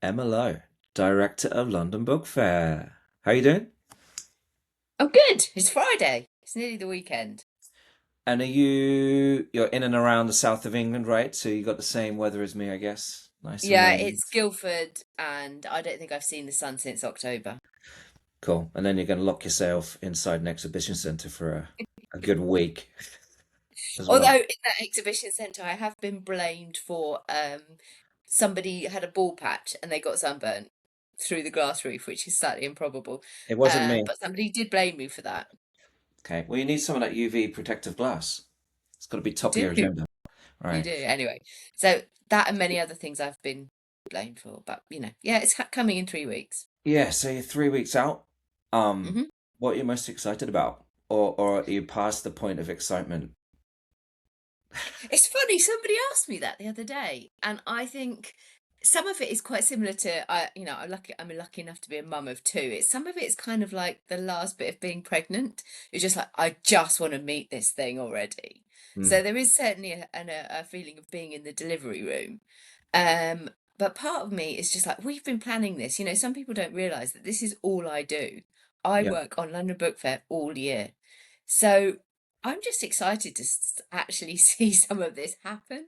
Emma Lowe, director of London Book Fair. How you doing? Oh, good. It's Friday. It's nearly the weekend. And you're in and around the south of England, right? So you got the same weather as me, I guess. Nice and Yeah, rainy. it's Guildford, and I don't think I've seen the sun since October. Cool. And then you're going to lock yourself inside an exhibition centre for a good week as Although well. in that exhibition centre, I have been blamed for somebody had a ball patch and they got sunburnt through the glass roof, which is slightly improbable. It wasn't me. But somebody did blame me for that. Okay. Well, you need some of that UV protective glass. It's got to be You top of do, your agenda. you Right. do. Anyway, so that and many other things I've been blamed for. But yeah, it's coming in 3 weeks. Yeah, so you're 3 weeks out. Um, hmm what are you most excited about? Or are you past the point of excitement? It's funny, somebody asked me that the other day, and I think some of it is quite similar to I'm lucky enough to be a mum of two. It's some of it is kind of like the last bit of being pregnant. You're just like, I just want to meet this thing already. Hmm. So there is certainly a feeling of being in the delivery room. Um, but part of me is just like, we've been planning this. Some people don't realise that this is all I do. I Yeah. work on London Book Fair all year. So I'm just excited to actually see some of this happen.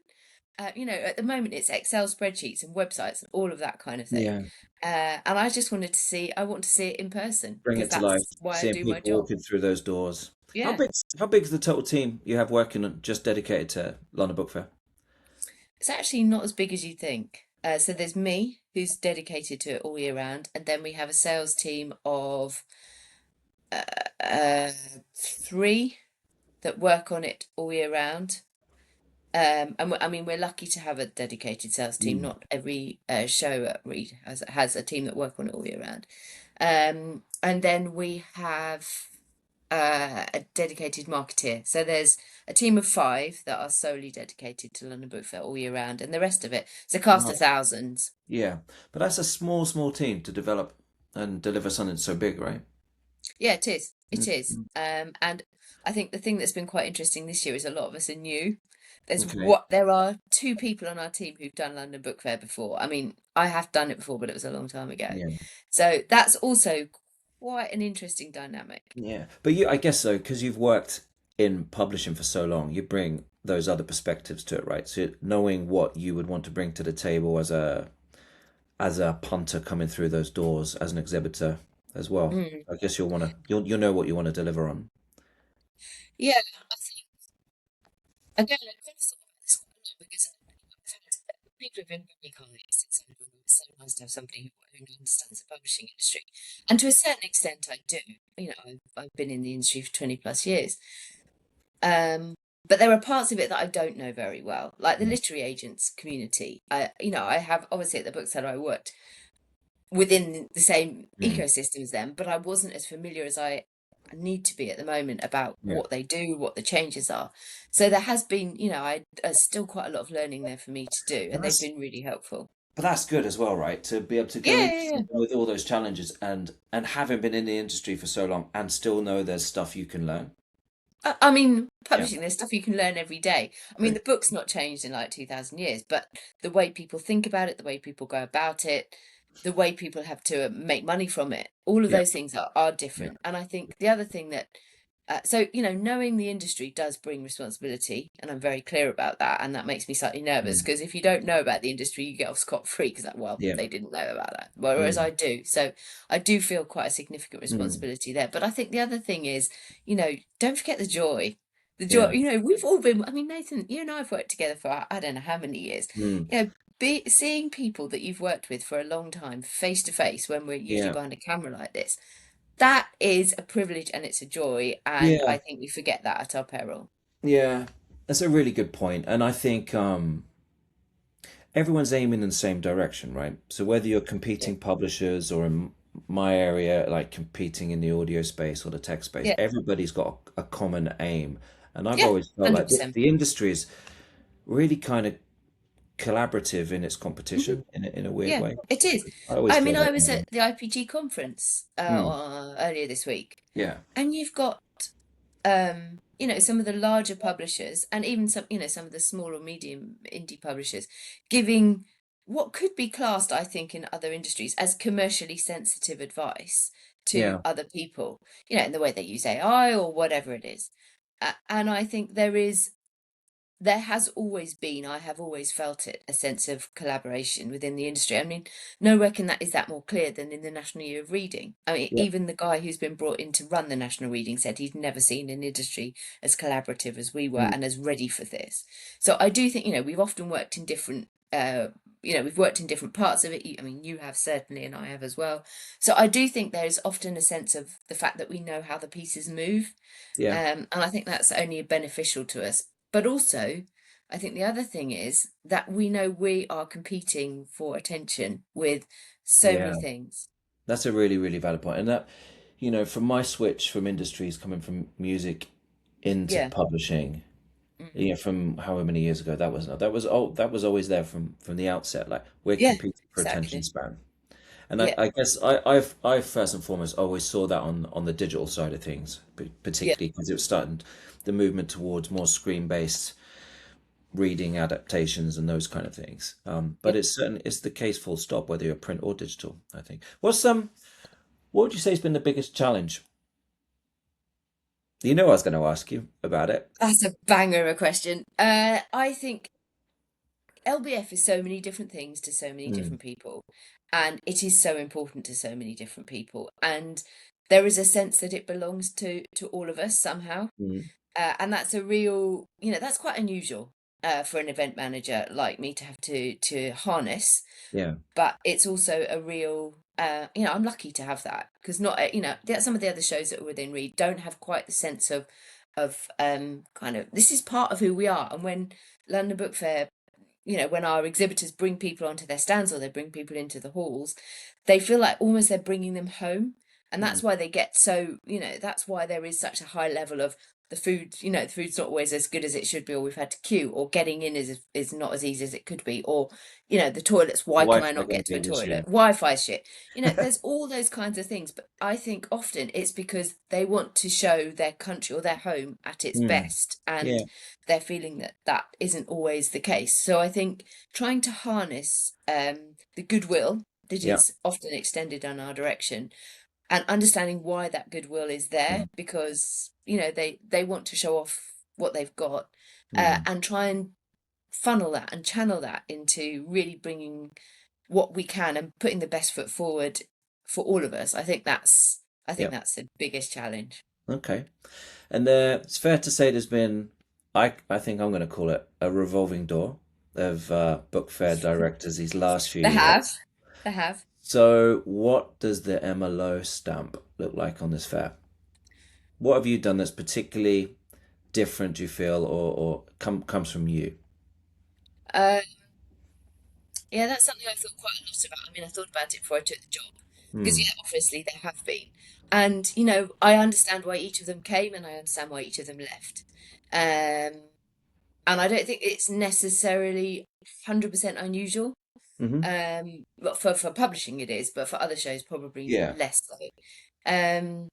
At the moment it's Excel spreadsheets and websites and all of that kind of thing. Yeah. And I want to see it in person Bring because it to life, that's why I seeing do my people job. walking through those doors. How Yeah. big how big's the total team you have working on just dedicated to London Book Fair? It's actually not as big as you think. So there's me, who's dedicated to it all year round, and then we have a sales team of uh, uh, three that work on it all year round. I mean, we're lucky to have a dedicated sales team. Mm. Not every show at Reed has a team that work on it all year round. And then we have a dedicated marketeer. So there's a team of five that are solely dedicated to London Book Fair all year round, and the rest of it's a cast of Wow. thousands. Yeah, but that's a small team to develop and deliver something so big, right? Yeah, it is. It is. Mm. And I think the thing that's been quite interesting this year is a lot of us are new. Okay. There are two people on our team who've done London Book Fair before. I mean, I have done it before, but it was a long time ago. Yeah. So that's also quite an interesting dynamic. Yeah. But I guess so, because you've worked in publishing for so long, you bring those other perspectives to it, right? So knowing what you would want to bring to the table as a punter coming through those doors as an exhibitor as well. Mm. I guess you'll know what you want to deliver on. Yeah, I think again, I kind of thought about this quite a lot because I've had people have been very kind since I've been. It's so nice to have somebody who understands the publishing industry, and to a certain extent, I do. I've been in the industry for 20 plus years. But there are parts of it that I don't know very well, like the Yeah. literary agents community. I have obviously at the bookseller I worked within the same Mm. ecosystem as them, but I wasn't as familiar as I need to be at the moment about Yeah. what they do, what the changes are. So there has been, there's still quite a lot of learning there for me to do, But and they've that's been really helpful. but that's good as well, right? To be able to go Yeah, into yeah, yeah. something with all those challenges and having been in the industry for so long and still know there's stuff you can learn. I mean, Yeah. publishing, there's stuff you can learn every day. I mean, True. the book's not changed in like 2000 years, but the way people think about it, the way people go about it, the way people have to make money from it, all of Yeah. those things are Yeah. different. And I think the other thing that, knowing the industry does bring responsibility, and I'm very clear about that. And that makes me slightly nervous Mm. because if you don't know about the industry, you get off scot-free because, well, Yeah. they didn't know about that. Whereas Mm. I do. So I do feel quite a significant Mm. responsibility there. But I think the other thing is, don't forget the joy. The joy, Yeah. we've all been, I mean, Nathan, you and I have worked together for I don't know how many years. Mm. Seeing people that you've worked with for a long time face to face when we're usually Yeah. behind a camera like this, that is a privilege and it's a joy. And Yeah. I think we forget that at our peril. Yeah. That's a really good point. And I think everyone's aiming in the same direction, right? So whether you're Yeah. competing publishers or in my area, like competing in the audio space or the tech space, Yeah. everybody's got a common aim. And I've Yeah. always felt like the, 100%. the industry is really kind of collaborative in its hmm competition in a weird Yeah, way. it is. I always I feel mean, I that was way. at the IPG conference Mm, earlier this week, yeah. and you've got some of the larger publishers and even some of the small or medium indie publishers giving what could be classed, I think, in other industries as commercially sensitive advice to Yeah. other people, you know, in the way they use AI or whatever it is. And I think there has always been, I have always felt it, a sense of collaboration within the industry. I mean, nowhere can that is that more clear than in the National Year of Reading. I mean, Yeah. even the guy who's been brought in to run the National Reading said he'd never seen an industry as collaborative as we were Mm. and as ready for this. So I do think, you know, we've often worked in different you know, we've worked in different parts of it. I mean, you have certainly, and I have as well. So I do think there's often a sense of the fact that we know how the pieces move, Yeah. and I think that's only beneficial to us. But also, I think the other thing is that we know we are competing for attention with so many Yeah. things. That's a really, really valid point. And that, from my switch from industries coming from music into Yeah. publishing, Mm. from however many years ago that was always there from the outset. Like we're Yeah, competing for attention exactly. span. And I, Yeah, I guess I first and foremost always saw that on the digital side of things, yeah, particularly because it was starting the movement towards more screen-based reading adaptations and those kind of things. yeah. But it's the case full stop, whether you're print or digital, I think. What would you say has been the biggest challenge? I was going to ask you about it. That's a banger of a question. I think LBF is so many different things to so many Mm, different people, and it is so important to so many different people. And there is a sense that it belongs to all of us somehow. mm, And that's a real, you know, that's quite unusual for an event manager like me to have to harness. yeah. But it's also a real, you know, I'm lucky to have that because not, you know, some of the other shows that are within Read don't have quite the sense of kind of this is part of who we are. And when London Book Fair, you know, when our exhibitors bring people onto their stands or they bring people into the halls, they feel like almost they're bringing them home. And Mm, that's why they get so, you know, that's why there is such a high level of the food, you know, the food's not always as good as it should be, or we've had to queue, or getting in is not as easy as it could be, or, you know, the toilets, why can I Wi-Fi not going to get be to a an toilet? issue. Wi-Fi shit. You know, there's all those kinds of things. But I think often it's because they want to show their country or their home at its Mm, best. And yeah. they're feeling that that isn't always the case. So I think trying to harness the goodwill that Yeah. is often extended in our direction and understanding why that goodwill is there Mm, because you know they want to show off what they've got, mm, and try and funnel that and channel that into really bringing what we can and putting the best foot forward for all of us. I think yeah. that's the biggest challenge. Okay. And it's fair to say there's been, I think I'm going to call it a revolving door of book fair directors these last few They have, years. they have. So, what does the Emma Lowe stamp look like on this fair? What have you done that's particularly different, do you feel, or comes from you? Uh, Yeah, that's something I thought quite a lot about. I mean, I thought about it before I took the job because, Hmm. yeah, obviously there have been. And, you know, I understand why each of them came and I understand why each of them left. Um, and I don't think it's necessarily 100% unusual. Mm-hmm. But for publishing it is, but for other shows, probably Yeah. less so. Um,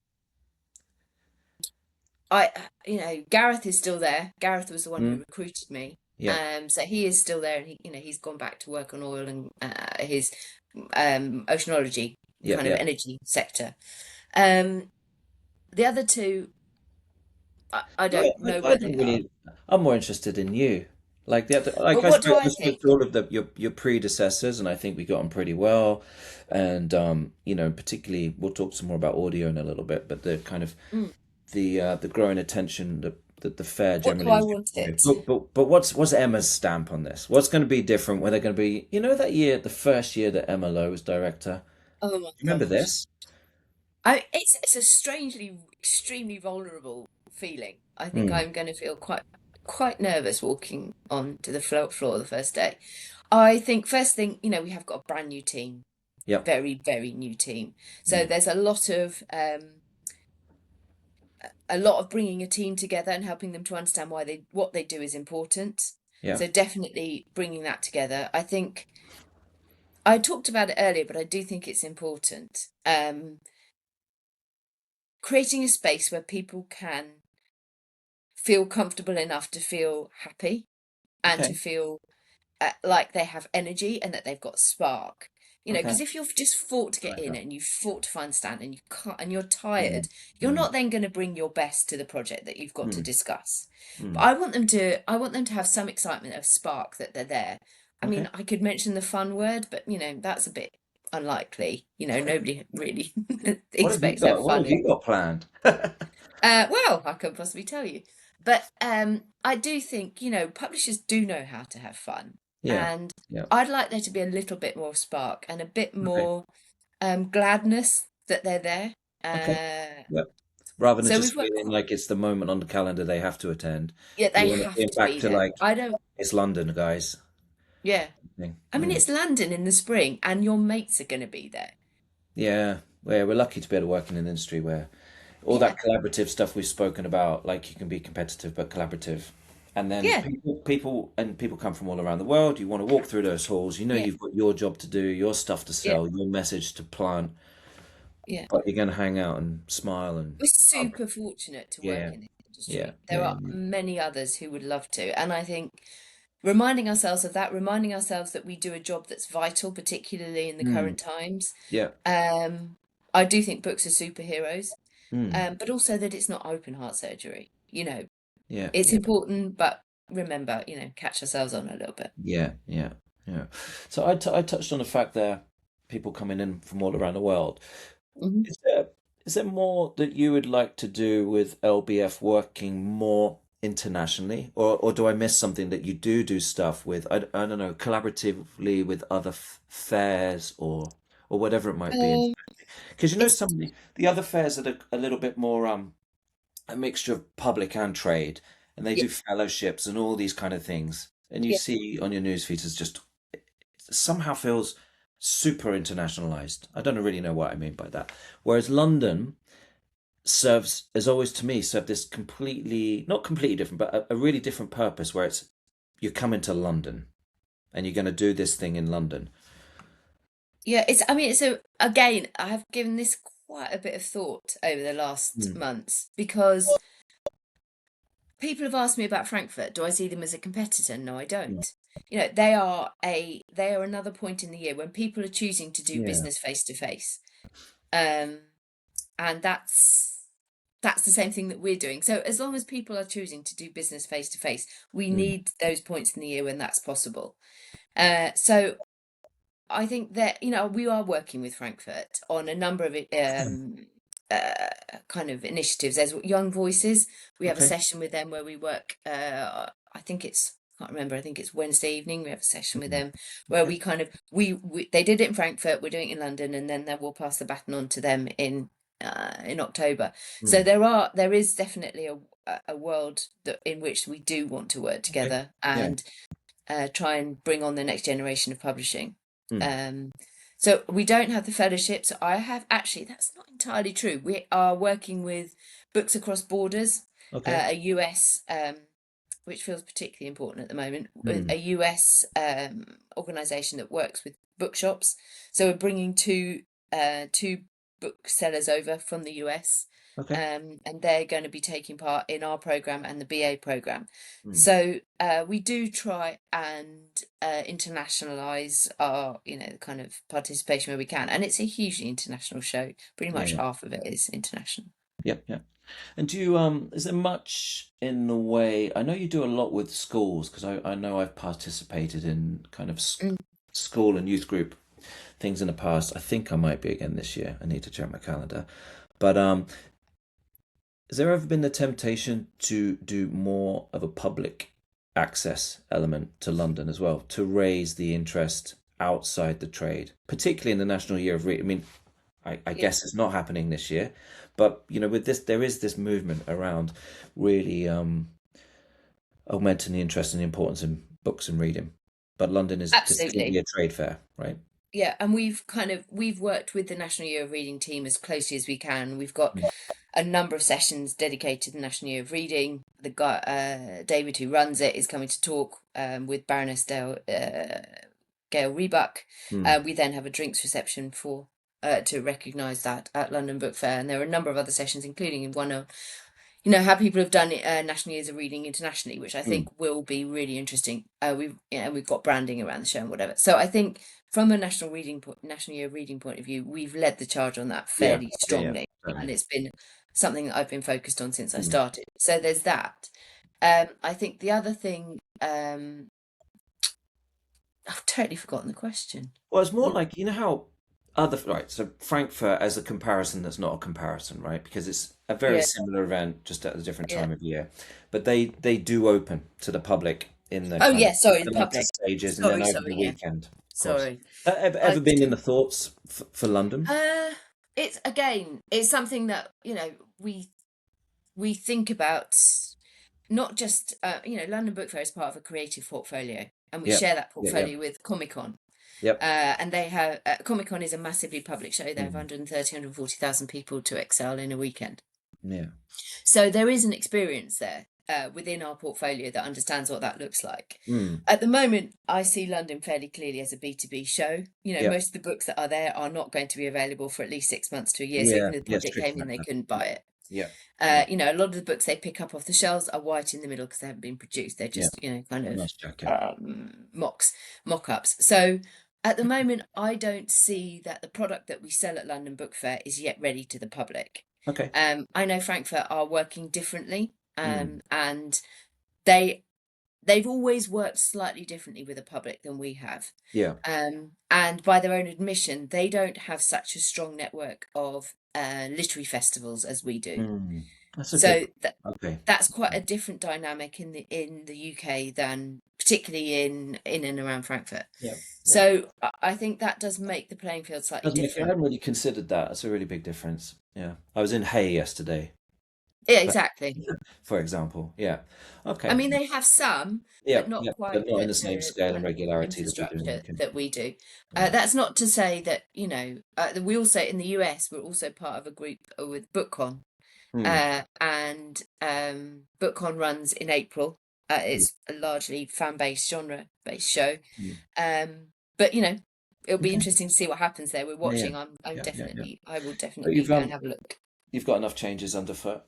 I, you know, Gareth is still there. Gareth was the one who Mm. recruited me. Yeah. So he is still there, and he, you know, he's gone back to work on oil and his oceanology Yep. kind of Yep. energy sector. Um, the other two, I I, don't know I where they don't are. really. I'm more interested in you. Like like But what do I I spoke think? to all of your predecessors, and I think we got on pretty well. And particularly, we'll talk some more about audio in a little bit. But the kind of Mm, the growing attention that the fair what do generally I was want given. it? But what's Emma's stamp on this? What's going to be different? Where they're going to be? That year, the first year that Emma Lowe was director. Oh my Remember gosh. this? It's a strangely, extremely vulnerable feeling. I think Hmm. I'm going to feel quite nervous walking on to the floor the first day. I think first thing, you know, we have got a brand new team, Yep. very, very new team. So Mm. there's a lot of bringing a team together and helping them to understand why they what they do is important. Yeah. So definitely bringing that together. I think I talked about it earlier, but I do think it's important. Creating a space where people can feel comfortable enough to feel happy and to Okay. feel like they have energy and that they've got spark. You know, Okay. because if you've just fought to I get like in that. and you've fought to find stand and you can't and you're Yeah. tired, you're Mm. not then going to bring your best to the project that you've got to Mm. discuss. But Mm. I want them to have some excitement of spark that they're there. I Okay. mean, I could mention the fun word, but that's a bit unlikely. Nobody really expects to have What fun have you in. got planned? Well, I couldn't possibly tell you. But I do think, publishers do know how to have fun. Yeah. And Yeah. I'd like there to be a little bit more spark and a bit Okay. more gladness that they're there. Okay. Uh, Yeah. Rather than so just we've worked feeling like it's the moment on the calendar they have to attend, yeah, you they want to have get to back be to there. like I don't, it's London, guys. yeah. Thing. I mean, Mm. it's London in the spring and your mates are going to be there. Yeah. We're lucky to be able to work in an industry where all Yeah, that collaborative stuff we've spoken about, like you can be competitive but collaborative. And then yeah, people come from all around the world. You want to walk through those halls. You know yeah, you've got your job to do, your stuff to yeah, sell, your message to plant, yeah. but you're going to hang out and smile and We're hug. super fortunate to work Yeah, in this yeah, industry. There yeah, are many others who would love to. And I think reminding ourselves of that, reminding ourselves that we do a job that's vital, particularly in the mm, current times. yeah, Um, I do think books are superheroes, mm, but also that it's not open heart surgery. yeah, It's yeah, important, but remember, catch ourselves on a little bit. yeah, yeah, yeah. So I touched on the fact there, people coming in from all around the world. Hmm. Is there is there more that you would like to do with LBF working more internationally, or do I miss something that you do stuff with? I don't know, collaboratively with other fairs or whatever it might be. Um, Because it's some of the other fairs that are a little bit more a mixture of public and trade, and they yeah, do fellowships and all these kind of things, and you yeah. see on your news feeds it's just it somehow feels super internationalized. I don't really know what I mean by that. Whereas London serves, as always to me, served this completely, not completely different, but a really different purpose where it's you're coming to London and you're going to do this thing in London. Yeah, I mean, so again, I have given this quite a bit of thought over the last Mm, months because people have asked me about Frankfurt. Do I see them as a competitor? No, I mm. don't. They are another point in the year when people are choosing to do Yeah. business face to face. Um, and that's the same thing that we're doing. So as long as people are choosing to do business face to face, we Mm. need those points in the year when that's possible. So I think that we are working with Frankfurt on a number of kind of initiatives. There's Young Voices. We have a Okay. session with them where we work. I think it's can't remember. I think it's Wednesday evening. We have a session with Mm. them where Okay. we kind of we they did it in Frankfurt. We're doing it in London, and then we'll pass the baton on to them in October. So Mm. there is definitely a world that in which we do want to work Okay. together Yeah. and try and bring on the next generation of publishing. Mm. Um, so we don't have the fellowship. So I have actually, that's not entirely true. We are working with Books Across Borders, Okay. a US, which feels particularly important at the moment, with Mm. a US organisation that works with bookshops. So we're bringing two booksellers over from the US, Okay. and they're going to be taking part in our program and the BA program. Mm. So we do try and internationalize our, kind of participation where we can, and it's a hugely international show. Pretty Yeah. much Yeah. half of it is international. Yeah. Yeah. And do you is there much in the way I know you do a lot with schools because I know I've participated in kind of Mm. school and youth group things in the past. I think I might be again this year. I need to check my calendar. But has there ever been the temptation to do more of a public access element to London as well, to raise the interest outside the trade, particularly in the National Year of Reading? I mean, I Yeah. guess it's not happening this year, but with this, there is this movement around really augmenting the interest and the importance in books and reading. But London is distinctly Absolutely. a trade fair, right? Yeah, and we've worked with the National Year of Reading team as closely as we can. We've got Mm. a number of sessions dedicated to the National Year of Reading. The guy, David, who runs it, is coming to talk with Baroness Gail Rebuck. Mm. We then have a drinks reception to recognise that at London Book Fair, and there are a number of other sessions, including one how people have done National Years of Reading internationally, which I Mm, think will be really interesting. We've got branding around the show and whatever. So I think from a National Year of Reading point of view, we've led the charge on that yeah, fairly yeah, yeah, strongly, and certainly. it's been something that I've been focused on since I Mm. started. So there's that. I think the other thing, I've totally forgotten the question. Well, it's more Yeah, like, you know how other, right, so Frankfurt as a comparison that's not a comparison, right? Because it's a very yeah, similar event, just at a different yeah. time of year. But they do open to the public in the Oh kind of yeah, sorry, the the latter public. stages and then Sorry, over the sorry, yeah, weekend, of course. sorry. Ever I been in the thoughts for London? uh, it's again, it's something that we think about, not just London Book Fair is part of a creative portfolio, and we Yeah, share that yeah, yeah. portfolio with Comic Con. Yep. And they have Comic Con is a massively public show. They have Mm, 130,000 people to excel in a weekend. yeah. So there is an experience there within our portfolio that understands what that looks like. Mm, At the moment, I see London fairly clearly as a B2B show. yeah. Most of the books that are there are not going to be available for at least 6 months to a year. So Yeah. even if the Yeah, it's public tricky came in, like they that. couldn't Yeah. buy it. Yeah. Yeah. A lot of the books they pick up off the shelves are white in the middle because they haven't been produced. They're Yeah. just, kind of Nice jacket. mock-ups. So at the moment, I don't see that the product that we sell at London Book Fair is yet ready to the public. Okay. I know Frankfurt are working differently, Mm, and they they've always worked slightly differently with the public than we have. yeah. And by their own admission, they don't have such a strong network of literary festivals as we do. Mm. That's a good. So Okay. that's quite a different dynamic in the UK than particularly in and around Frankfurt. Yeah. Yeah. So I think that does make the playing field slightly Doesn't make, I different. hadn't really considered that. That's a really big difference. Yeah. I was in Hay yesterday, Yeah, for, exactly. for example. Yeah. I Okay. mean, they have some, Yeah. but not Yeah. But quite not in the same the scale and kind of regularity that we do in the infrastructure UK. that we do. Yeah. That's not to say that, we also, in the US, we're also part of a group with BookCon. Hmm. And BookCon runs in April. Hmm. It's a largely fan-based, genre-based show. Hmm. But it'll be Okay. interesting to see what happens there. We're Yeah. Yeah. watching. Yeah. Yeah. Yeah. I will But definitely go and have a look. you've got enough changes underfoot.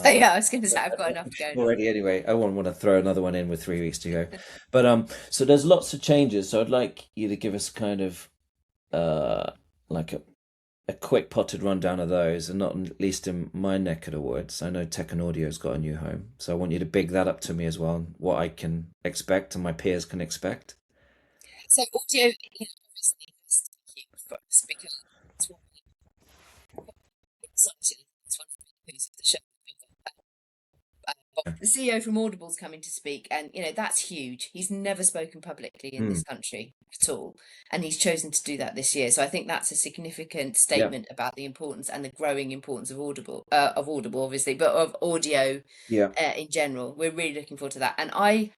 Yeah, I was going to say I've got enough going on. Already anyway. I won't want to throw another one in with 3 weeks to go. But so there's lots of changes. So I'd like you to give us kind of like a quick potted rundown of those, and not least in my neck of the woods. I know Tech and Audio's got a new home, so I want you to big that up to me as well, what I can expect and my peers can expect. So audio, obviously, is key for us because it's one it's one of the big pillars of the show. The CEO from Audible's coming to speak, and that's huge. He's never spoken publicly in Hmm. this country at all, and he's chosen to do that this year. So I think that's a significant Yeah. statement about the importance and the growing importance of Audible, obviously, but of audio Yeah. in general. We're really looking forward to that. And I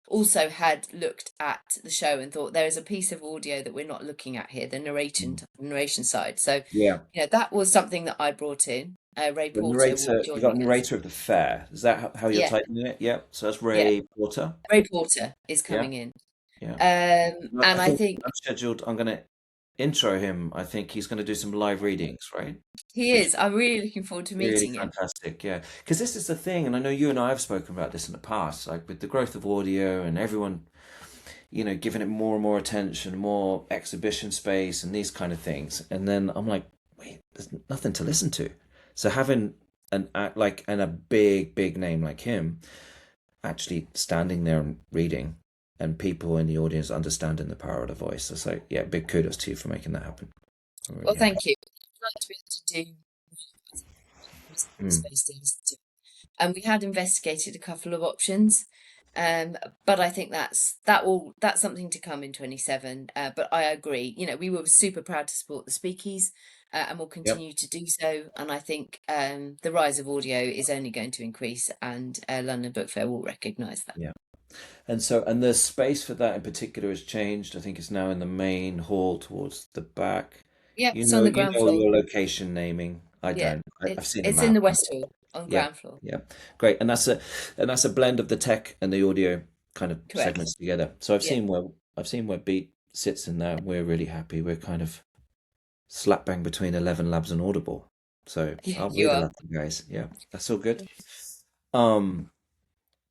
also had looked at the show and thought there is a piece of audio that we're not looking at here, the narration side. So Yeah. that was something that I brought in. Ray The Porter will narrator, be you got joining us. narrator of the fair. Is that how you're Yeah, typing it? Yeah. So that's yeah. Ray Porter. Ray Porter is Yeah. coming in. Yeah. I And I think think I'm scheduled. I'm going to intro him. I think he's going to do some live readings, right? he Which is. I'm really looking forward to really meeting him. fantastic, yeah. Because this is the thing, and I know you and I have spoken about this in the past, like with the growth of audio and everyone, giving it more and more attention, more exhibition space and these kind of things. And then I'm like, wait, there's nothing to listen to. So having a big, big name like him actually standing there and reading and people in the audience understanding the power of the voice. It's like, yeah, big kudos to you for making that happen. I'm Well, really happy. thank you. I'd like to be able to do more Mm, space things to. And we had investigated a couple of options. But I think that's something to come in 27. But I agree. We were super proud to support the speakies, and will yep. continue to do so. And I think the rise of audio is only going to increase, and London Book Fair will recognise that. Yeah. And the space for that in particular has changed. I think it's now in the main hall towards the back. Yeah, it's on the You ground know floor. your location naming. I Yeah, don't. I've it's seen a it's in map. the West Hall on Yeah, ground floor. yeah, great. And that's a blend of the tech and the audio kind of Correct. segments together. So Yeah. I've seen where Beat sits in there. We're really happy. We're kind of slap bang between 11 Labs and Audible. So Yeah, I'll you read a are. lot to you guys. Yeah, that's all good. Um,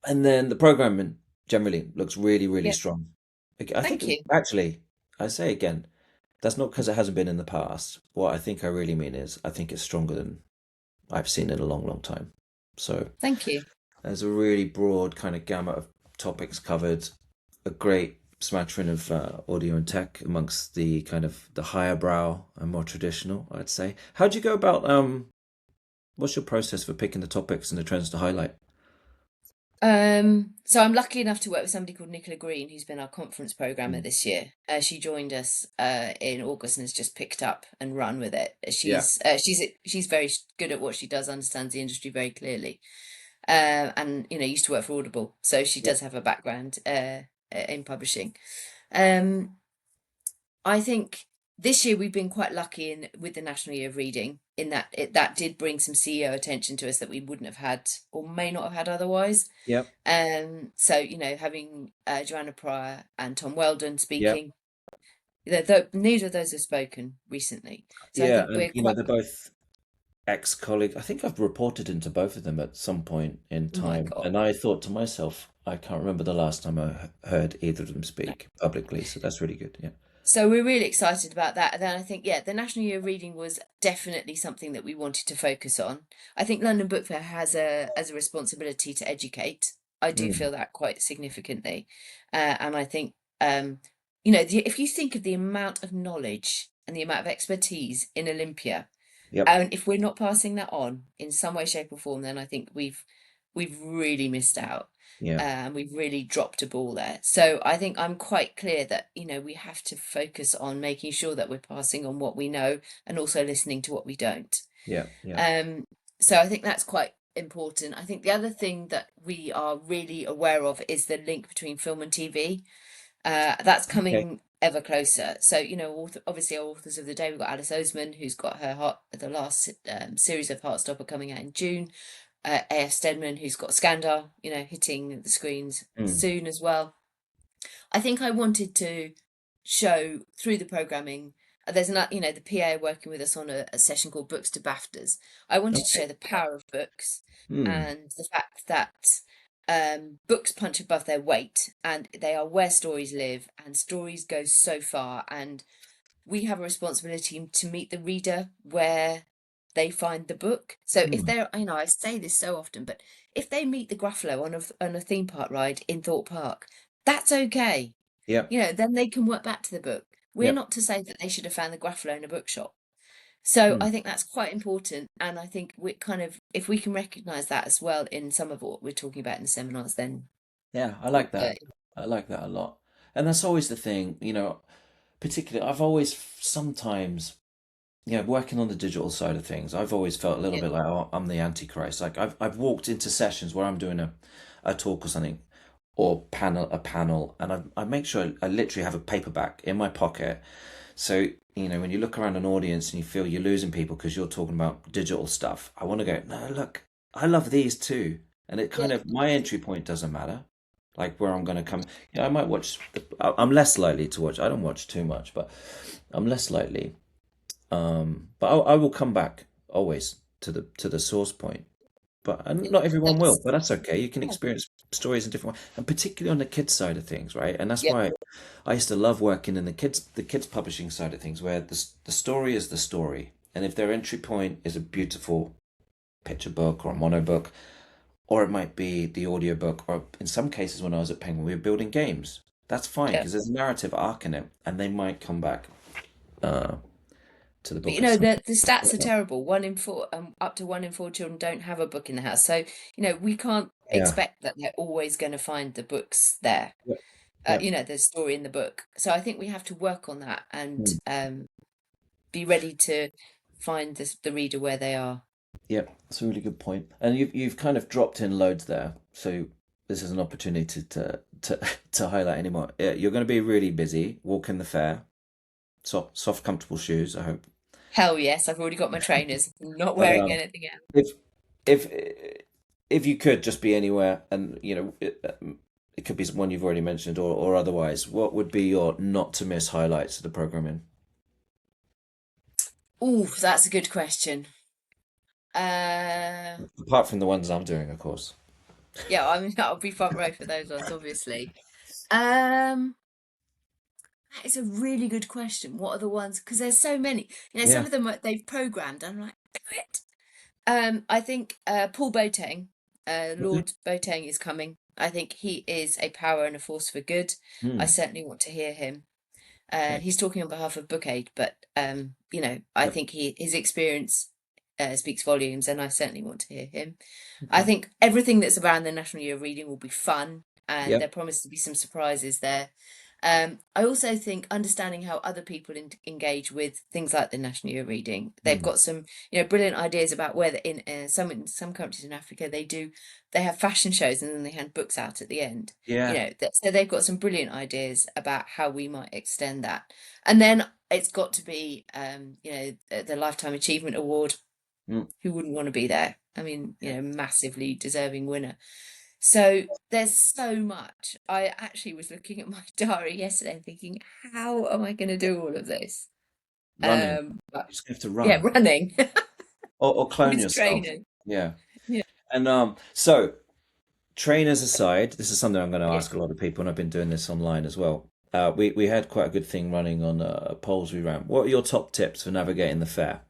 and then the programming generally looks really, really Yeah, strong. I think thank you. actually, I say again, that's not because it hasn't been in the past. What I think I really mean is I think it's stronger than I've seen in a long, long time. So Thank you. there's a really broad kind of gamut of topics covered, a great smattering of audio and tech amongst the kind of the higher brow and more traditional, I'd say. How do you go about what's your process for picking the topics and the trends to highlight? So I'm lucky enough to work with somebody called Nicola Green, who's been our conference programmer Mm. this year. She joined us in August and has just picked up and run with it. Yeah. She's very good at what she does, understands the industry very clearly, and used to work for Audible, so she Yeah. does have a background in publishing. Um, I think this year we've been quite lucky in with the National Year of Reading in that that did bring some CEO attention to us that we wouldn't have had or may not have had otherwise. Yeah. So having Joanna Pryor and Tom Weldon Yeah. speaking, neither of those have spoken recently. So I Yeah. think And we're you know, quite. they're both ex-colleagues. I think I've reported into both of them at some point in Oh my time. God. And I thought to myself, I can't remember the last time heard either of them speak publicly. So that's really good. Yeah. So we're really excited about that. And then I think, the National Year of Reading was definitely something that we wanted to focus on. I think London Book Fair has a responsibility to educate. I do Mm. feel that quite significantly. And I think, if you think of the amount of knowledge and the amount of expertise in Olympia, Yep. and if we're not passing that on in some way, shape, or form, then I think we've really missed out. Yeah. And we've really dropped a ball there. So I think I'm quite clear that, we have to focus on making sure that we're passing on what we know and also listening to what we don't. Yeah. Yeah. Um, so I think that's quite important. I think the other thing that we are really aware of is the link between film and TV. That's Okay. coming ever closer. So, obviously our authors of the day, we've got Alice Oseman, who's got the last series of Heartstopper coming out in June. A.S. Stedman, who's got Scandal, hitting the screens Mm. soon as well. I think I wanted to show through the programming. There's not, the PA working with us on a session called Books to BAFTAs. I wanted to Okay. show the power of books Mm. and the fact that books punch above their weight and they are where stories live and stories go so far. And we have a responsibility to meet the reader where they find the book. So if Mm. they're, I say this so often, but if they meet the Gruffalo on a theme park ride in Thorpe Park, that's okay. Yep. Then they can work back to the book. We're Yep. not to say that they should have found the Gruffalo in a bookshop. So Mm. I think that's quite important. And I think we kind of, if we can recognise that as well in some of what we're talking about in the seminars, then Yeah, I we like that. I like that a lot. And that's always the thing, particularly I've always sometimes, working on the digital side of things, I've always felt a little yeah, bit like, oh, I'm the Antichrist. Like I've walked into sessions where I'm doing a talk or something or a panel, and I make sure I literally have a paperback in my pocket. So, when you look around an audience and you feel you're losing people because you're talking about digital stuff, I want to go, no, look, I love these too. And it kind yeah, of, my entry point doesn't matter. Like where I'm going to come. I might watch, I'm less likely to watch, I don't watch too much, but I'm less likely. But I will come back always to the source point. But and yeah, not everyone will, that's, but that's okay. You can yeah, experience stories in different ways, and particularly on the kids side of things, right? And that's yeah, why I used to love working in the kids publishing side of things, where the story is the story, and if their entry point is a beautiful picture book or a mono book, or it might be the audio book, or in some cases when I was at Penguin, we were building games. That's fine yeah. because there's a narrative arc in it, and they might come back uh, to the But book at some the stats are point. terrible. One in four, up to 1 in 4 children don't have a book in the house. So, we can't Yeah. expect that they're always going to find the books there. Yep. Yep. The story in the book. So I think we have to work on that and Mm. be ready to find the reader where they are. Yep, that's a really good point. And you've kind of dropped in loads there, so this is an opportunity to highlight any more. Yeah, you're going to be really busy walking the fair. Soft, comfortable shoes, I hope. Hell yes, I've already got my trainers. I'm not But wearing anything else. if if if you could just be anywhere, and it could be one you've already mentioned or otherwise, what would be your not to miss highlights of the programming? Oh, that's a good question. Uh, Apart from the ones I'm doing, of course. yeah, I mean, I'll be front row for those ones, obviously. Um, that is a really good question. What are the ones? Because there's so many. Some Yeah. of them they've programmed. I'm like, do it. I think Paul Boateng, Okay. Lord Boateng is coming. I think he is a power and a force for good. I Hmm. certainly want to hear him. Okay. He's talking on behalf of Bookaid, but I Yep. think his experience speaks volumes, and I certainly want to hear him. I Okay. think everything that's around the National Year of Reading will be fun, and Yep. there promise to be some surprises there. I also think understanding how other people engage with things like the National Year of Reading. They've Hmm. got some, brilliant ideas about whether in some countries in Africa they have fashion shows and then they hand books out at the end. Yeah. So they've got some brilliant ideas about how we might extend that. And then it's got to be, the Lifetime Achievement Award. Mm. Who wouldn't want to be there? I mean, Yeah. massively deserving winner. So there's so much. I actually was looking at my diary yesterday and thinking, how am I going to do all of this? Running. But You just have to yeah, run running or clone with yourself. training. Yeah. Yeah, And so trainers aside, this is something I'm going to yeah. ask a lot of people, and I've been doing this online as well. We had quite a good thing running on polls we ran. What are your top tips for navigating the fair?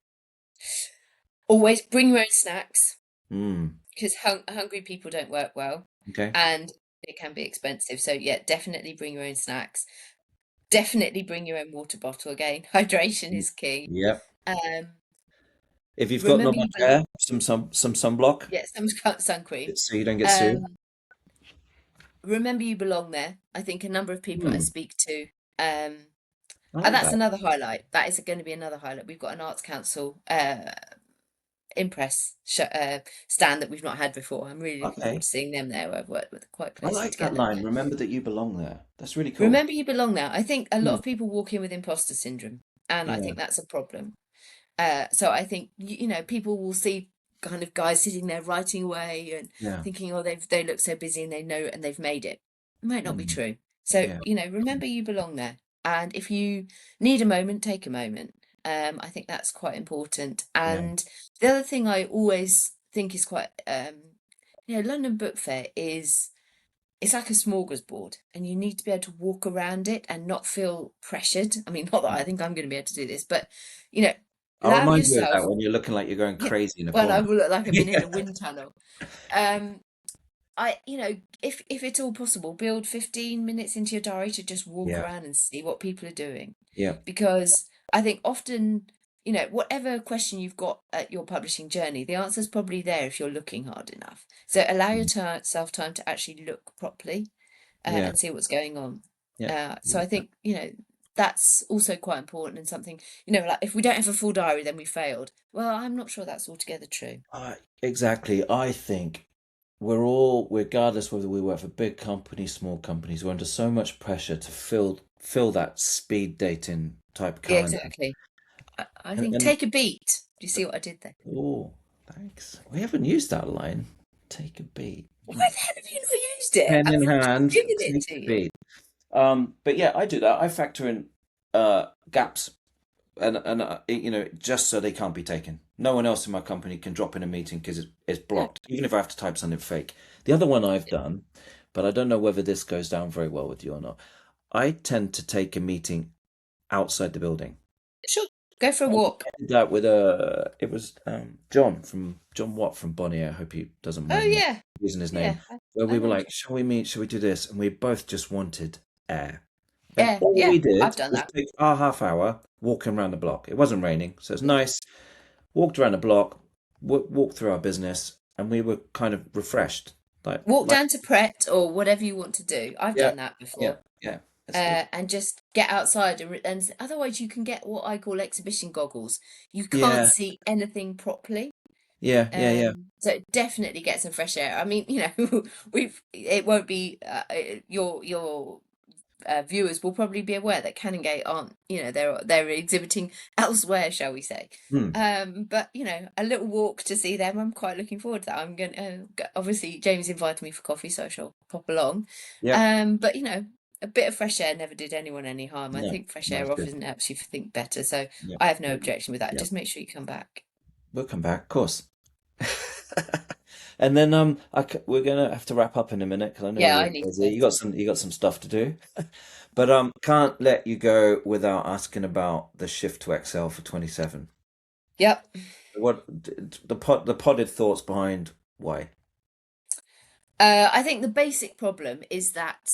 Always bring your own snacks Mm. because hungry people don't work well, Okay. and it can be expensive. So yeah, definitely bring your own snacks. Definitely bring your own water bottle. Again, hydration Mm. is key. Yep. Um, If you've got not remember much you hair, belong. some sunblock, Yeah, some sun cream. so you don't get sued. Um, remember you belong there. I think a number of people I Hmm. speak to, um, I and like that's that. another highlight. That is going to be another highlight. We've got an Arts Council impress stand that we've not had before. I'm really looking forward Okay. to seeing them there. I've worked with quite I closely like that together. line. Remember that you belong there. That's really cool. Remember you belong there. I think a lot Hmm. of people walk in with imposter syndrome, and I Yeah. think that's a problem. So I think people will see kind of guys sitting there writing away and Yeah. thinking, oh, they look so busy and they know and they've made it. It might not be Hmm. true. So Yeah. remember you belong there, and if you need a moment, take a moment. I think that's quite important. Yeah. And the other thing I always think is quite, London Book Fair it's like a smorgasbord, and you need to be able to walk around it and not feel pressured. I mean, not that I think I'm going to be able to do this, but you know, I'll allow remind you of that yourself. when you're looking like you're going Yeah, crazy in a well, I corner. will look like I've been in Yeah. a wind tunnel. Um, if it's all possible, build 15 minutes into your diary to just walk Yeah. around and see what people are doing, Yeah. because I think often, whatever question you've got at your publishing journey, the answer's probably there if you're looking hard enough. So allow Mm. yourself time to actually look properly Yeah. and see what's going on. Yeah. So I think, that's also quite important, and something, like if we don't have a full diary, then we failed. Well, I'm not sure that's altogether true. Exactly. I think we're all, regardless whether we work for big companies, small companies, we're under so much pressure to fill that speed dating type Yeah, calendar. exactly. I And think and take a beat. Do you see what I did there? oh, thanks. We haven't used that line. Take a beat. Why the hell have you not used it? Pen I've in just hand, given it take to a you. beat. But yeah, I do that. I factor in gaps and just so they can't be taken. No one else in my company can drop in a meeting because it's No. blocked, even if I have to type something fake. The other one I've done, but I don't know whether this goes down very well with you or not. I tend to take a meeting outside the building. Sure. Go for a I walk. did that with it was John Watt from Bonnie. I hope he doesn't Oh mind me yeah, using his name. yeah. Where I we were know. like, shall we meet? Shall we do this? And we both just wanted air. And Yeah, all yeah. we I've did done was that. take our half hour walking around the block. It wasn't raining, so it's nice. Walked around the block, walked through our business, and we were kind of refreshed. Walk Like down to Pret or whatever you want to do. I've yeah, done that yeah, before. yeah. It's good. And just get outside, and otherwise you can get what I call exhibition goggles. You can't Yeah, see anything properly. yeah, yeah, yeah. So definitely get some fresh air. I mean, it won't be your viewers will probably be aware that Canongate aren't, they're exhibiting elsewhere, shall we say. Hmm. But a little walk to see them, I'm quite looking forward to that. I'm going to, obviously Jamie's invited me for coffee, so I shall pop along. Yep. But a bit of fresh air never did anyone any harm. I No, think fresh no, air it's good. often helps you think better. So Yep. I have no objection with that. Yep. Just make sure you come back. We'll come back, of course. And then we're gonna have to wrap up in a minute because I know Yeah, you're I need to busy. go too. You got some stuff to do. But can't let you go without asking about the shift to Excel for 27. Yep. What the podded thoughts behind why? I think the basic problem is that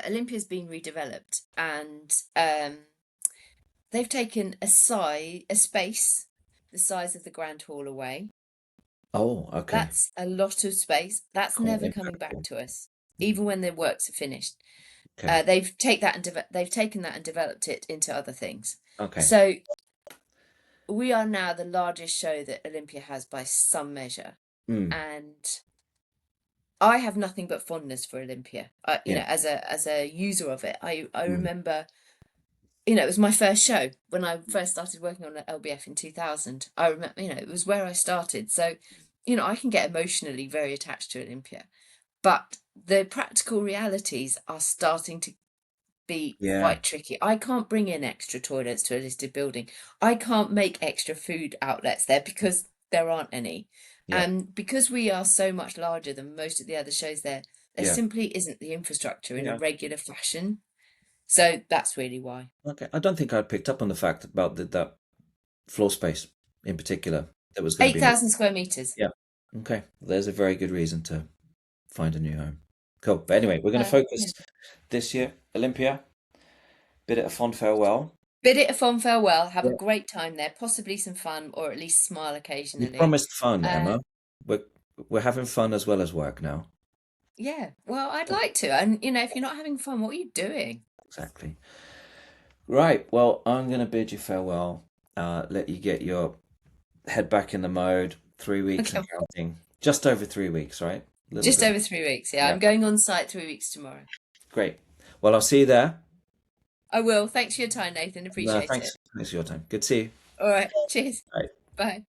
Olympia's been redeveloped and they've taken a space the size of the Grand Hall away. Oh, okay. That's a lot of space. That's Quite never coming back incredible. to us, Mm, even when the works are finished. okay. They've taken that and developed it into other things. Okay. So we are now the largest show that Olympia has by some measure, Mm, and I have nothing but fondness for Olympia. yeah. As a user of it, I Mm, remember, it was my first show when I first started working on LBF in 2000. I remember, it was where I started. So, I can get emotionally very attached to Olympia, but the practical realities are starting to be yeah. quite tricky. I can't bring in extra toilets to a listed building. I can't make extra food outlets there because there aren't any. Yeah. And because we are so much larger than most of the other shows there Yeah. simply isn't the infrastructure in a Yeah. regular fashion. So that's really why. Okay. I don't think I'd picked up on the fact about that floor space in particular that was going to be more. 8,000 square meters. Yeah. Okay. There's a very good reason to find a new home. Cool. But anyway, we're going to Yeah. focus this year, Olympia, bid it a fond farewell. Bid it a fond farewell. Have a Yeah. great time there, possibly some fun, or at least smile You occasionally. promised fun, Uh, Emma. We're we're having fun as well as work now. yeah, well, I'd like to. And, if you're not having fun, what are you doing? Exactly. Right. Well, I'm going to bid you farewell. Let you get your head back in the mode. 3 weeks and Okay. counting. Just over 3 weeks, right? A little Just bit. over 3 weeks. Yeah, Yeah. I'm going on site 3 weeks tomorrow. Great. Well, I'll see you there. I will. Thanks for your time, Nathan. Appreciate it. Thanks. Thanks for your time. Good to see you. All right. Cheers. Bye. Bye.